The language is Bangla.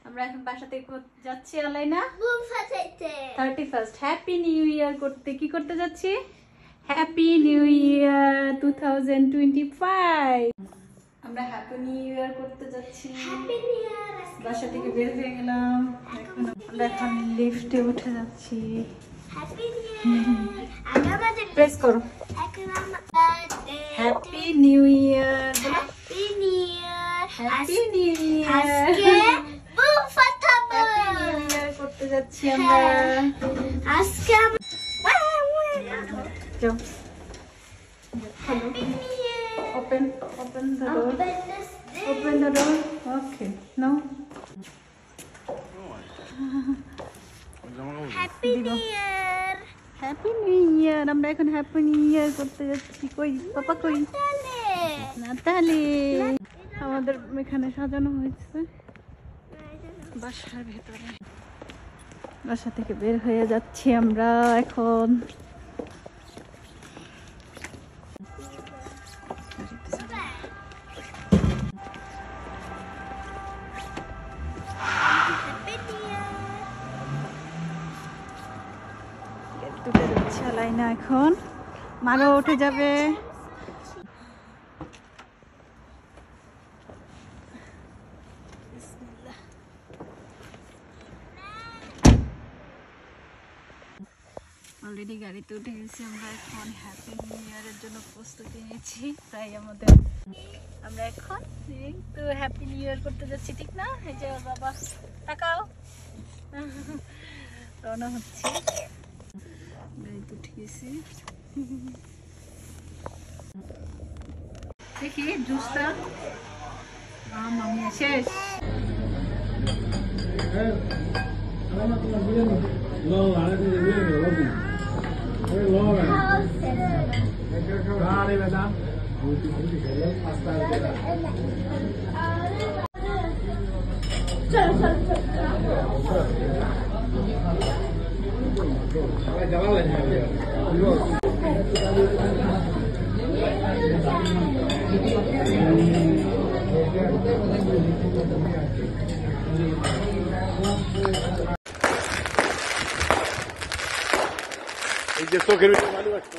আমরা এখন বাসা থেকে যাচ্ছি আলাইনা 31st হ্যাপি নিউ ইয়ার করতে। কি করতে যাচ্ছি? Happy new year 2025। আমরা হ্যাপি নিউ ইয়ার করতে যাচ্ছি। বাসা থেকে বের হয়ে গেলাম, আমরা এখন লিফটে উঠে যাচ্ছি। প্রেস করো। Happy new year, happy new year, happy new year করতে যাচ্ছি আমরা আজকে। Open the door. Open the door. Okay. No. Happy New Year. Happy New Year. আমরা এখন হ্যাপি নিউ ইয়ার করতে যাচ্ছি। কই পাপা কই? নাতালি। আমাদের এখানে সাজানো হয়েছে বাসার ভেতরে। বাসা থেকে বের হয়ে যাচ্ছি আমরা এখন। উঠে যাচ্ছে আলাইনা এখন, মারও উঠে যাবে। অলরেডি গাড়িতে উঠে গেছি আমরা এখন। হ্যাপি নিউ ইয়ারের জন্য প্রস্তুতি নিয়েছি, তাই আমরা এখন তো হ্যাপি নিউ ইয়ার করতে যাচ্ছি, ঠিক না? এই যে বাবা তাকাও, রওনা হচ্ছে। গাড়িতে উঠে গেছি, দেখি জুসটা মামি শেষ। এই যে চোখের ভিতরে ভালো লাগছে।